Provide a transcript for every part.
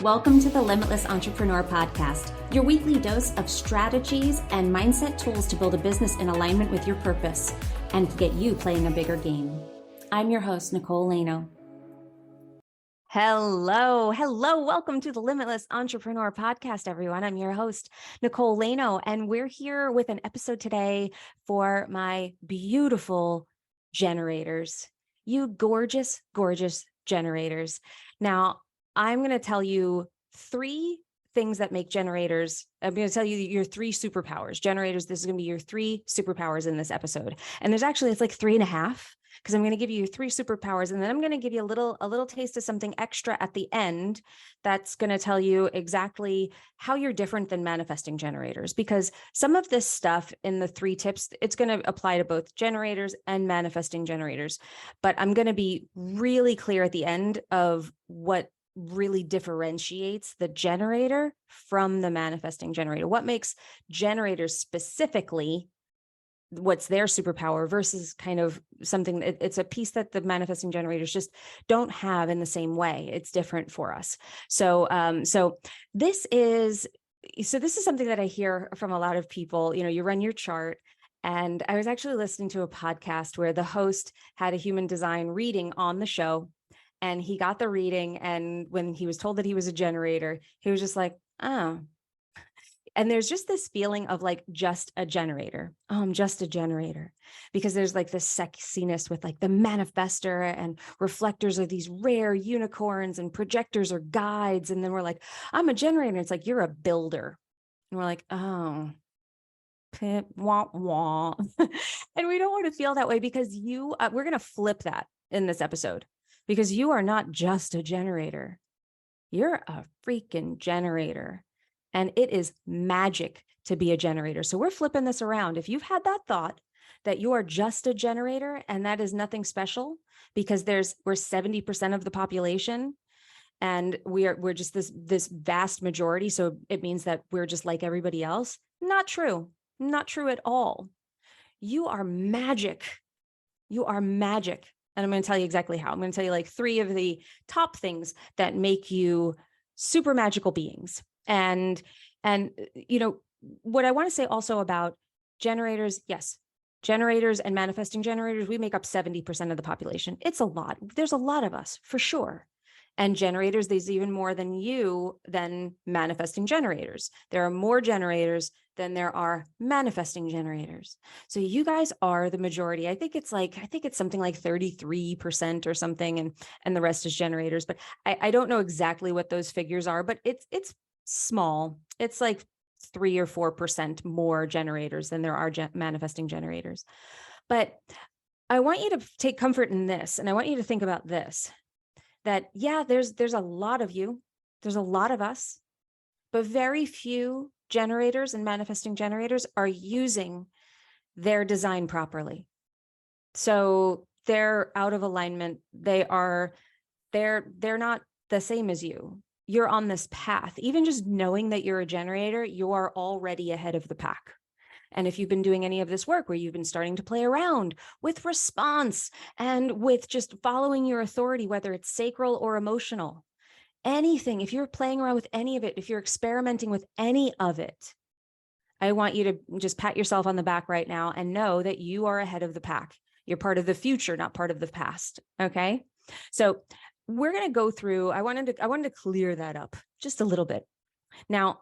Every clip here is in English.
Welcome to the Limitless Entrepreneur Podcast, your weekly dose of strategies and mindset tools to build a business in alignment with your purpose and to get you playing a bigger game. I'm your host, Nicole. Hello. Welcome to the Limitless Entrepreneur Podcast, everyone. I'm your host, Nicole, and we're here with an episode today for my beautiful generators. You gorgeous, gorgeous generators. Now, I'm going to tell you 3 things that make generators. I'm going to tell you your 3 superpowers. Generators, this is going to be your 3 superpowers in this episode. And it's like 3.5, because I'm going to give you 3 superpowers. And then I'm going to give you a little taste of something extra at the end that's going to tell you exactly how you're different than manifesting generators. Because some of this stuff in the 3 tips, it's going to apply to both generators and manifesting generators. But I'm going to be really clear at the end of what really differentiates the generator from the manifesting generator. What makes generators specifically, what's their superpower versus kind of something, it's a piece that the manifesting generators just don't have in the same way. It's different for us. So this is something that I hear from a lot of people. You run your chart. And I was actually listening to a podcast where the host had a human design reading on the show. And he got the reading. And when he was told that he was a generator, he was just like, oh. And there's just this feeling of like, just a generator. Oh, I'm just a generator. Because there's like this sexiness with like the manifestor, and reflectors are these rare unicorns, and projectors are guides. And then we're like, I'm a generator. It's like, you're a builder. And we're like, oh, pip, wah, wah. And we don't want to feel that way, because we're going to flip that in this episode. Because you are not just a generator. You're a freaking generator. And it is magic to be a generator. So we're flipping this around. If you've had that thought that you are just a generator and that is nothing special, because we're 70% of the population, and we're just this vast majority. So it means that we're just like everybody else. Not true. Not true at all. You are magic. You are magic. And I'm going to tell you exactly how. I'm going to tell you like 3 of the top things that make you super magical beings. And what I want to say also about generators, yes, generators and manifesting generators, we make up 70% of the population. It's a lot. There's a lot of us for sure. And generators, there's even more than manifesting generators. There are more generators than there are manifesting generators. So you guys are the majority. I think it's something like 33% or something, and the rest is generators. But I don't know exactly what those figures are, but it's small. It's like 3 or 4% more generators than there are manifesting generators. But I want you to take comfort in this, and I want you to think about this. That, yeah, there's a lot of you, there's a lot of us, but very few generators and manifesting generators are using their design properly. So they're out of alignment. They're not the same as you. You're on this path. Even just knowing that you're a generator, you are already ahead of the pack. And if you've been doing any of this work where you've been starting to play around with response and with just following your authority, whether it's sacral or emotional, anything, if you're playing around with any of it, if you're experimenting with any of it, I want you to just pat yourself on the back right now and know that you are ahead of the pack. You're part of the future, not part of the past. Okay. So we're going to go through, I wanted to clear that up just a little bit. Now,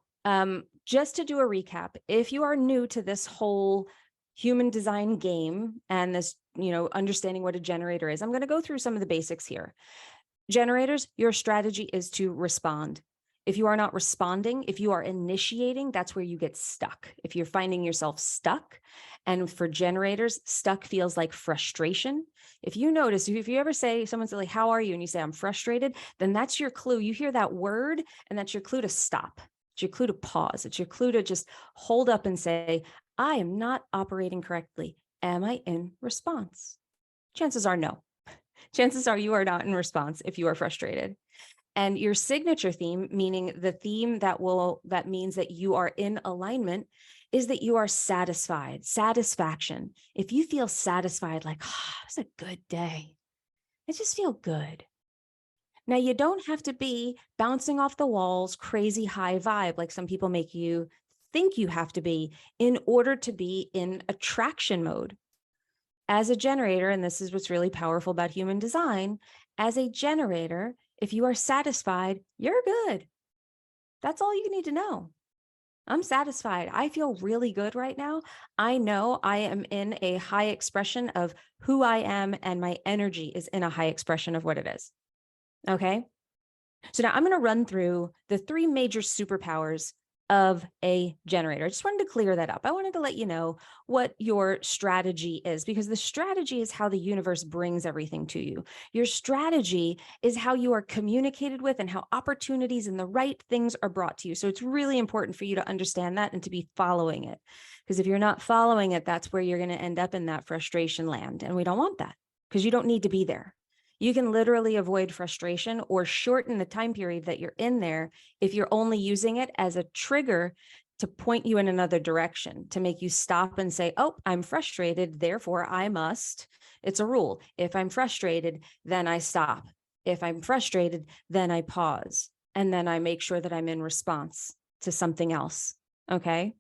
just to do a recap, if you are new to this whole human design game and this, understanding what a generator is, I'm going to go through some of the basics here. Generators, your strategy is to respond. If you are not responding, if you are initiating, that's where you get stuck. If you're finding yourself stuck, and for generators, stuck feels like frustration. If you notice, if you ever say, someone's like, how are you? And you say, I'm frustrated, then that's your clue. You hear that word, and that's your clue to stop. It's your clue to pause. It's your clue to just hold up and say, I am not operating correctly. Am I in response? Chances are no. Chances are you are not in response if you are frustrated. And your signature theme, meaning the theme that means that you are in alignment, is that you are satisfied, satisfaction. If you feel satisfied, like, it was a good day, I just feel good. Now, you don't have to be bouncing off the walls, crazy high vibe, like some people make you think you have to be in order to be in attraction mode. As a generator, and this is what's really powerful about human design, as a generator, if you are satisfied, you're good. That's all you need to know. I'm satisfied. I feel really good right now. I know I am in a high expression of who I am, and my energy is in a high expression of what it is. Okay. So now I'm going to run through the 3 major superpowers of a generator. I just wanted to clear that up. I wanted to let you know what your strategy is, because the strategy is how the universe brings everything to you. Your strategy is how you are communicated with and how opportunities and the right things are brought to you. So it's really important for you to understand that and to be following it. Because if you're not following it, that's where you're going to end up in that frustration land. And we don't want that, because you don't need to be there. You can literally avoid frustration or shorten the time period that you're in there if you're only using it as a trigger to point you in another direction, to make you stop and say, oh, I'm frustrated, therefore I must. It's a rule. If I'm frustrated, then I stop. If I'm frustrated, then I pause. And then I make sure that I'm in response to something else. Okay.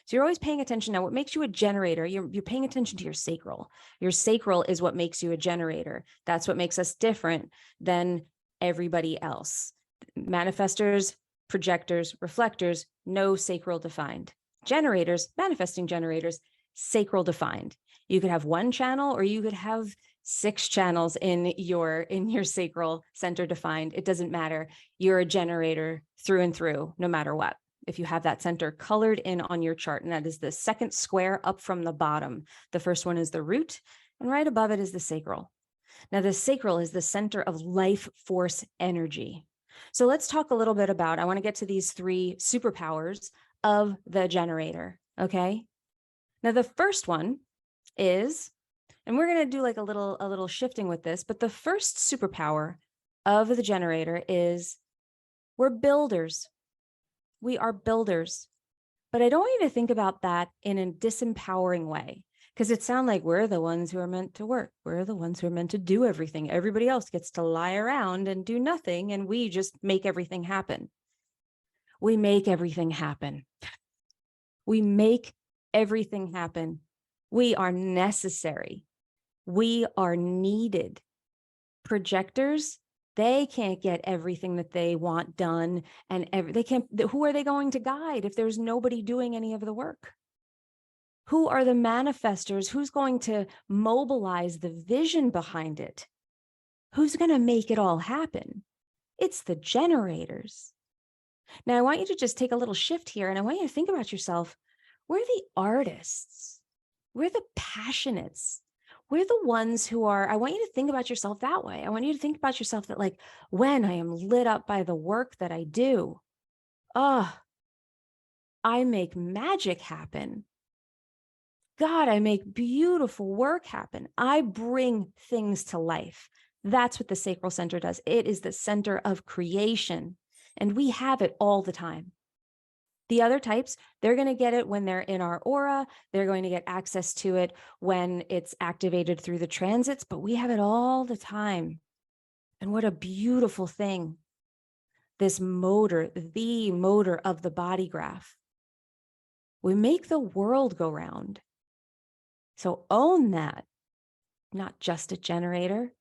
So you're always paying attention. Now, what makes you a generator, you're paying attention to your sacral. Your sacral is what makes you a generator. That's what makes us different than everybody else. Manifestors, projectors, reflectors, no sacral defined. Generators, manifesting generators, sacral defined. You could have 1 channel, or you could have 6 channels in your sacral center defined. It doesn't matter. You're a generator through and through, no matter what. If you have that center colored in on your chart, and that is the second square up from the bottom. The first one is the root, and right above it is the sacral. Now, the sacral is the center of life force energy. So let's talk a little bit about, I want to get to these 3 superpowers of the generator, okay? Now, the first one is, and we're going to do like a little shifting with this, but the first superpower of the generator is we're builders. We are builders. But I don't want you to think about that in a disempowering way, because it sounds like we're the ones who are meant to work. We're the ones who are meant to do everything. Everybody else gets to lie around and do nothing, and we just make everything happen. We make everything happen. We make everything happen. We are necessary. We are needed. Projectors, they can't get everything that they want done, and they can't. Who are they going to guide if there's nobody doing any of the work? Who are the manifestors? Who's going to mobilize the vision behind it? Who's going to make it all happen? It's the generators. Now, I want you to just take a little shift here, and I want you to think about yourself. We're the artists. We're the passionates. We're the ones who are, I want you to think about yourself that way. I want you to think about yourself that, like, when I am lit up by the work that I do, I make magic happen. God, I make beautiful work happen. I bring things to life. That's what the sacral center does. It is the center of creation, and we have it all the time. The other types, they're going to get it when they're in our aura. They're going to get access to it when it's activated through the transits, but we have it all the time. And what a beautiful thing. This motor, the motor of the body graph. We make the world go round. So own that, not just a generator.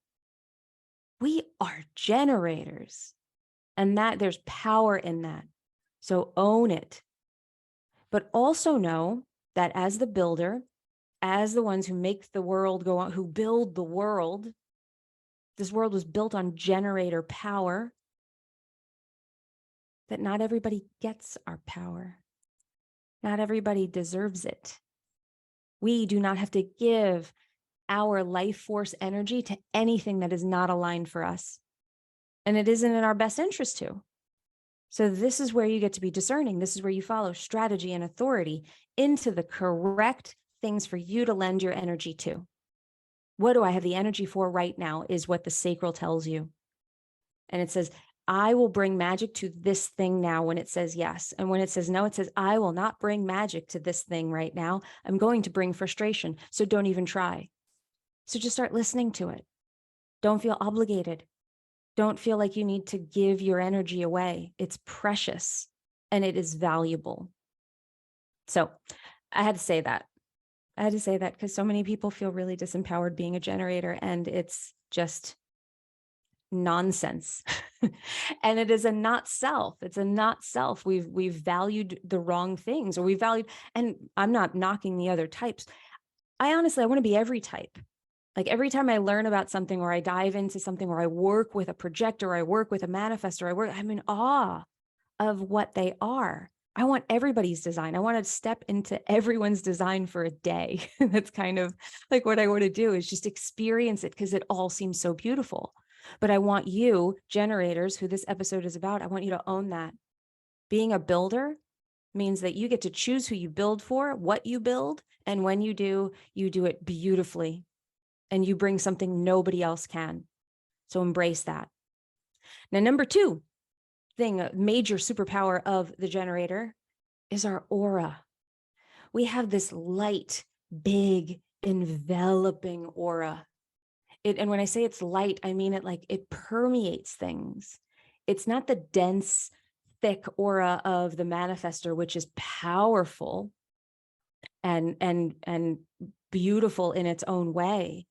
We are generators, and that there's power in that. So own it. But also know that as the builder, as the ones who make the world go on, who build the world, this world was built on generator power, that not everybody gets our power. Not everybody deserves it. We do not have to give our life force energy to anything that is not aligned for us. And it isn't in our best interest to. So this is where you get to be discerning. This is where you follow strategy and authority into the correct things for you to lend your energy to. What do I have the energy for right now is what the sacral tells you. And it says, I will bring magic to this thing now when it says yes. And when it says no, it says, I will not bring magic to this thing right now. I'm going to bring frustration. So don't even try. So just start listening to it. Don't feel obligated. Don't feel like you need to give your energy away. It's precious and it is valuable. So I had to say that. I had to say that because so many people feel really disempowered being a generator, and it's just nonsense. And it is a not self. It's a not self. We've valued the wrong things, or we valued, and I'm not knocking the other types. I honestly want to be every type. Like every time I learn about something, or I dive into something, or I work with a projector, or I work with a manifestor, I'm in awe of what they are. I want everybody's design. I want to step into everyone's design for a day. That's kind of like what I want to do, is just experience it, because it all seems so beautiful. But I want you, generators, who this episode is about, I want you to own that. Being a builder means that you get to choose who you build for, what you build, and when you do it beautifully, and you bring something nobody else can. So embrace that. Now, number 2 thing, a major superpower of the generator, is our aura. We have this light, big, enveloping aura. And when I say it's light, I mean it like it permeates things. It's not the dense, thick aura of the manifestor, which is powerful and beautiful in its own way.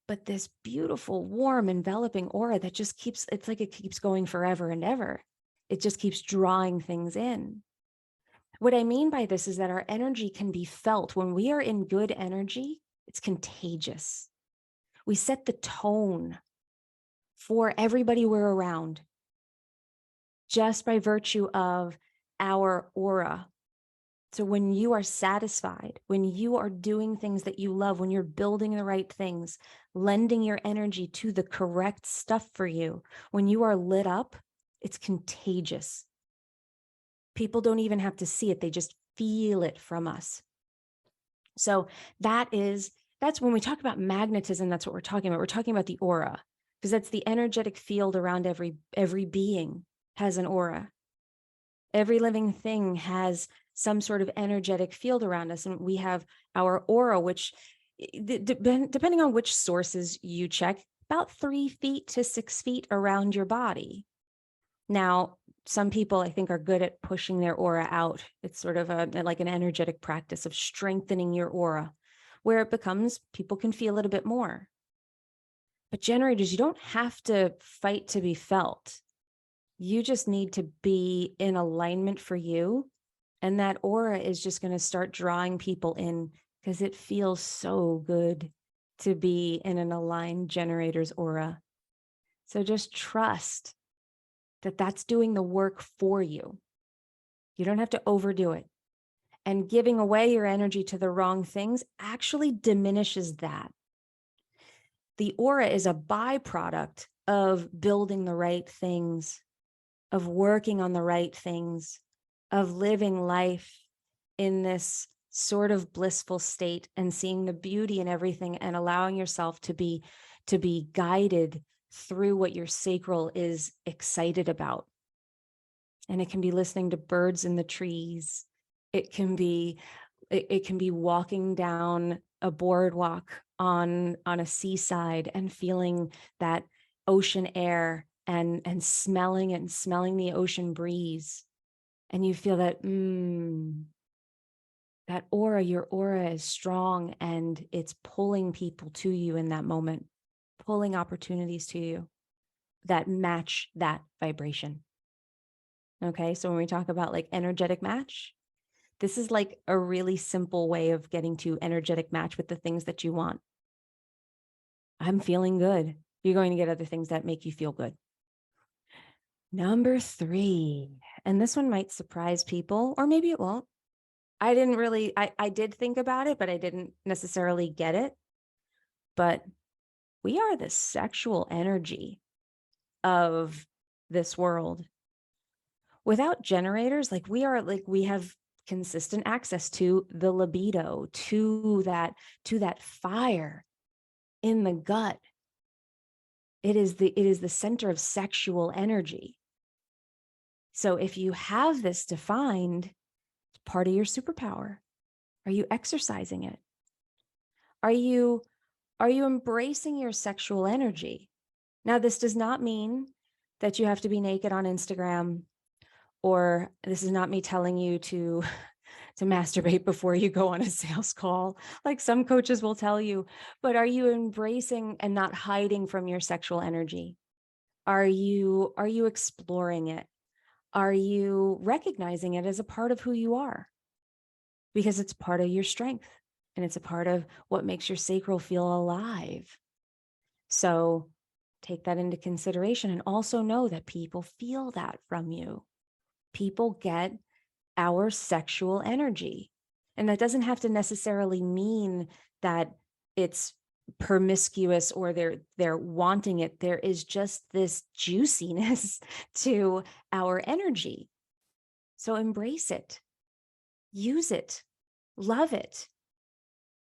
But this beautiful, warm, enveloping aura that just keeps, it's like it keeps going forever and ever. It just keeps drawing things in. What I mean by this is that our energy can be felt. When we are in good energy, it's contagious. We set the tone for everybody we're around just by virtue of our aura. So when you are satisfied, when you are doing things that you love, when you're building the right things, lending your energy to the correct stuff for you, when you are lit up, it's contagious. People don't even have to see it. They just feel it from us. So that's when we talk about magnetism, that's what we're talking about. We're talking about the aura, because that's the energetic field around every being has an aura. Every living thing has some sort of energetic field around us. And we have our aura, which depending on which sources you check, about 3 feet to 6 feet around your body. Now, some people I think are good at pushing their aura out. It's sort of like an energetic practice of strengthening your aura, where it becomes people can feel it a bit more. But generators, you don't have to fight to be felt. You just need to be in alignment for you. And that aura is just going to start drawing people in, because it feels so good to be in an aligned generator's aura. So just trust that that's doing the work for you. You don't have to overdo it. And giving away your energy to the wrong things actually diminishes that. The aura is a byproduct of building the right things, of working on the right things, of living life in this sort of blissful state and seeing the beauty in everything and allowing yourself to be guided through what your sacral is excited about. And it can be listening to birds in the trees. It can be walking down a boardwalk on a seaside and feeling that ocean air and smelling it and smelling the ocean breeze. And you feel that, that aura, your aura is strong and it's pulling people to you in that moment, pulling opportunities to you that match that vibration. Okay, so when we talk about like energetic match, this is like a really simple way of getting to energetic match with the things that you want. I'm feeling good. You're going to get other things that make you feel good. Number 3, and this one might surprise people, or maybe it won't. I did think about it, but I didn't necessarily get it. But we are the sexual energy of this world. Without generators, like we have consistent access to the libido, to that fire in the gut. It is the center of sexual energy. So if you have this defined, it's part of your superpower. Are you exercising it? Are you embracing your sexual energy? Now, this does not mean that you have to be naked on Instagram, or this is not me telling you to masturbate before you go on a sales call, like some coaches will tell you, but are you embracing and not hiding from your sexual energy? Are you exploring it? Are you recognizing it as a part of who you are? Because it's part of your strength and it's a part of what makes your sacral feel alive. So take that into consideration, and also know that people feel that from you. People get our sexual energy. And that doesn't have to necessarily mean that it's promiscuous or they're wanting it. There is just this juiciness to our energy. So embrace it, use it, love it.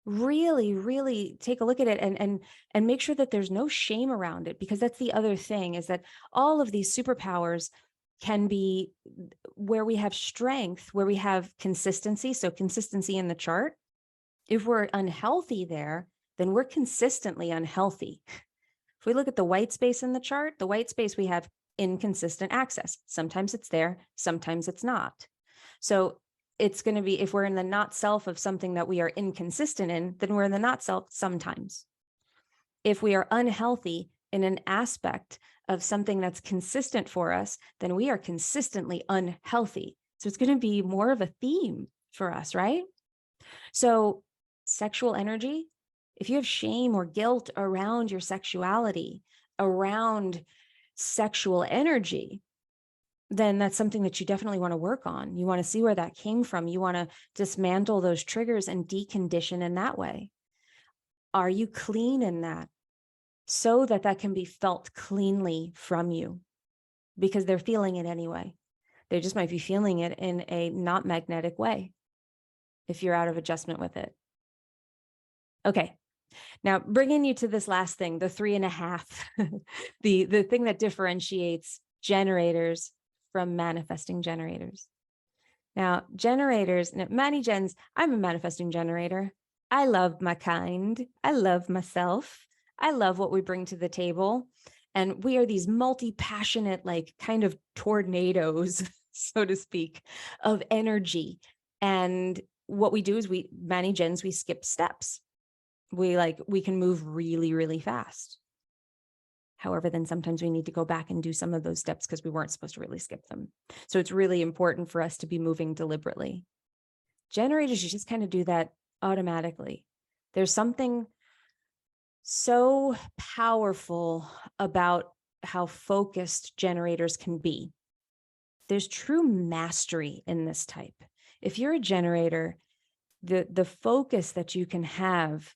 Really, really take a look at it and make sure that there's no shame around it, because that's the other thing, is that all of these superpowers can be where we have strength, where we have consistency. So consistency in the chart. If we're unhealthy there, then we're consistently unhealthy. If we look at the white space in the chart, the white space, we have inconsistent access. Sometimes it's there, sometimes it's not. So it's going to be, if we're in the not self of something that we are inconsistent in, then we're in the not self sometimes. If we are unhealthy in an aspect of something that's consistent for us, then we are consistently unhealthy. So it's going to be more of a theme for us, right? So sexual energy, if you have shame or guilt around your sexuality, around sexual energy, then that's something that you definitely want to work on. You want to see where that came from. You want to dismantle those triggers and decondition in that way. Are you clean in that? So that that can be felt cleanly from you, because they're feeling it anyway. They just might be feeling it in a not magnetic way if you're out of adjustment with it. Okay. Now, bringing you to this last thing, the 3.5, the thing that differentiates generators from manifesting generators. Now, generators, Manny Gens, I'm a manifesting generator. I love my kind. I love myself. I love what we bring to the table. And we are these multi-passionate, like kind of tornadoes, so to speak, of energy. And what we do is Manny Gens, we skip steps. We can move really, really fast. However, then sometimes we need to go back and do some of those steps because we weren't supposed to really skip them. So it's really important for us to be moving deliberately. Generators, you just kind of do that automatically. There's something so powerful about how focused generators can be. There's true mastery in this type. If you're a generator, the focus that you can have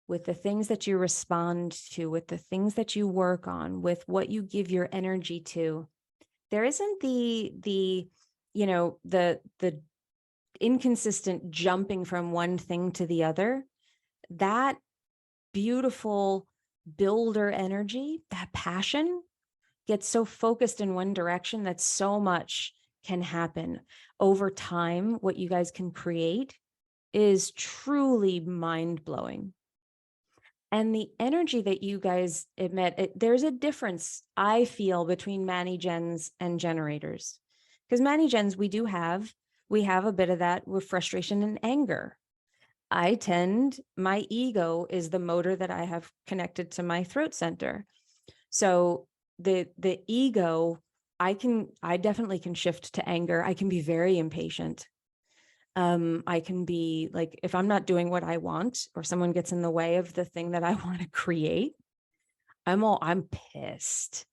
with the things that you respond to, with the things that you work on, with what you give your energy to, there isn't the inconsistent jumping from one thing to the other. That beautiful builder energy, that passion, gets so focused in one direction that so much can happen over time. What you guys can create is truly mind-blowing. And the energy that you guys emit, there's a difference, I feel, between Manny Gens and generators. Because Manny Gens, we have a bit of that with frustration and anger. My ego is the motor that I have connected to my throat center. So the ego, I definitely can shift to anger. I can be very impatient. I can be like, if I'm not doing what I want, or someone gets in the way of the thing that I want to create, I'm pissed.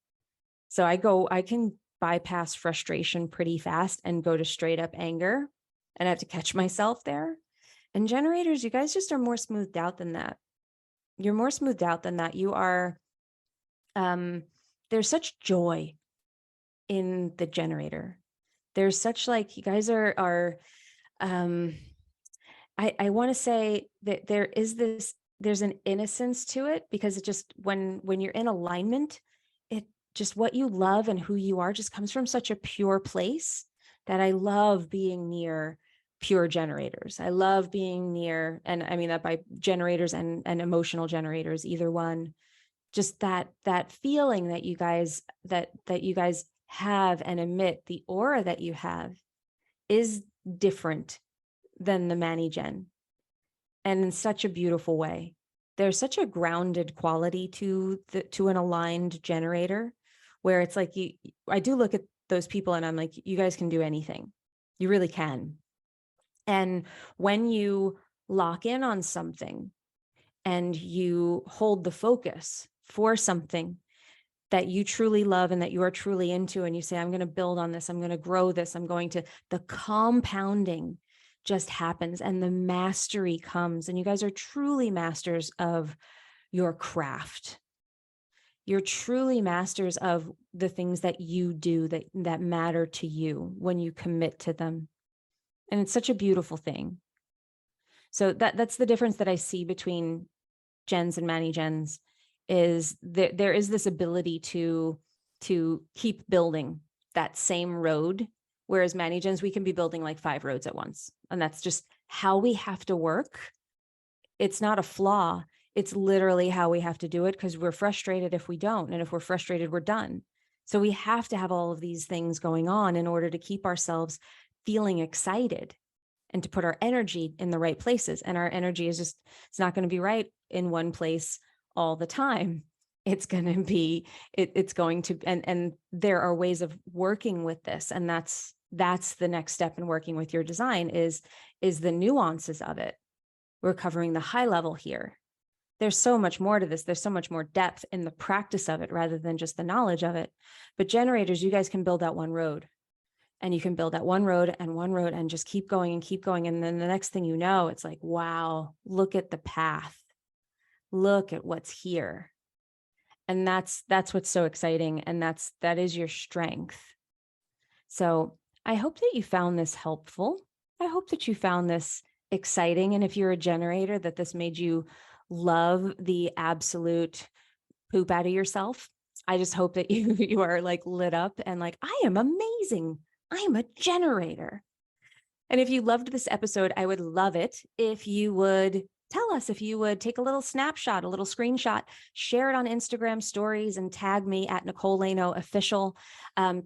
So I can bypass frustration pretty fast and go to straight up anger, and I have to catch myself there. And generators, you guys just are more smoothed out than that. You're more smoothed out than that. You are, there's such joy in the generator. There's such, like, you guys are I want to say that there's an innocence to it, because it just, when you're in alignment, it just, what you love and who you are just comes from such a pure place that I love being near pure generators. I love being near, and I mean that by generators and emotional generators, either one. just that feeling that you guys have and emit, the aura that you have is different than the Mani-Gen, and in such a beautiful way. There's such a grounded quality to an aligned generator, where it's like I do look at those people and I'm like, you guys can do anything. You really can. And when you lock in on something and you hold the focus for something that you truly love and that you are truly into, and you say, I'm going to build on this, I'm going to grow this, the compounding just happens and the mastery comes, and you guys are truly masters of your craft. You're truly masters of the things that you do that matter to you when you commit to them. And it's such a beautiful thing. So that's the difference that I see between gens and Mani-Gens, is there is this ability to keep building that same road, whereas Mani-Gens, we can be building like 5 roads at once. And that's just how we have to work. It's not a flaw. It's literally how we have to do it, because we're frustrated if we don't. And if we're frustrated, we're done. So we have to have all of these things going on in order to keep ourselves feeling excited and to put our energy in the right places. And our energy is just, it's not going to be right in one place all the time. It's going to be, it's going to, and there are ways of working with this. And that's the next step in working with your design is the nuances of it. We're covering the high level here. There's so much more to this. There's so much more depth in the practice of it rather than just the knowledge of it. But generators, you guys can build that one road, and you can build that one road and just keep going and keep going. And then the next thing you know, it's like, wow, look at the path. Look at what's here. And that's what's so exciting. And that is your strength. So I hope that you found this helpful. I hope that you found this exciting. And if you're a generator, that this made you love the absolute poop out of yourself. I just hope that you are like lit up and like, I am amazing. I am a generator. And if you loved this episode, I would love it if you would tell us, if you would take a little snapshot, a little screenshot, share it on Instagram stories and tag me at Nicole Laino Official.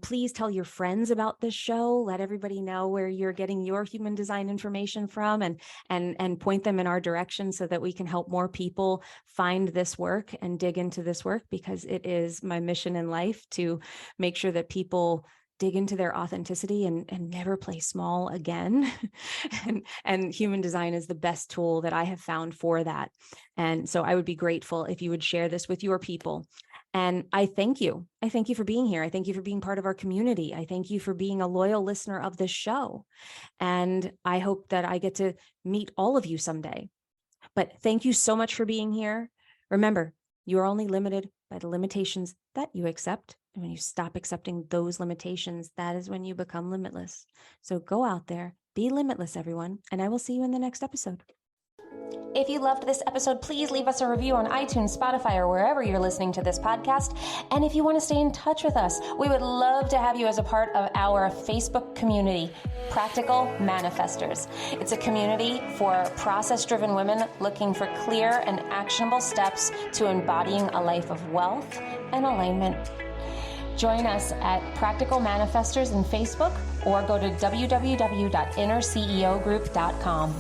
Please tell your friends about this show. Let everybody know where you're getting your human design information from, and point them in our direction so that we can help more people find this work and dig into this work, because it is my mission in life to make sure that people dig into their authenticity and never play small again. and human design is the best tool that I have found for that. And so I would be grateful if you would share this with your people. And I thank you. I thank you for being here. I thank you for being part of our community. I thank you for being a loyal listener of this show. And I hope that I get to meet all of you someday. But thank you so much for being here. Remember, you are only limited by the limitations that you accept. And when you stop accepting those limitations, that is when you become limitless. So go out there, be limitless, everyone. And I will see you in the next episode. If you loved this episode, please leave us a review on iTunes, Spotify, or wherever you're listening to this podcast. And if you want to stay in touch with us, we would love to have you as a part of our Facebook community, Practical Manifestors. It's a community for process-driven women looking for clear and actionable steps to embodying a life of wealth and alignment. Join us at Practical Manifestors in Facebook, or go to www.innerceogroup.com.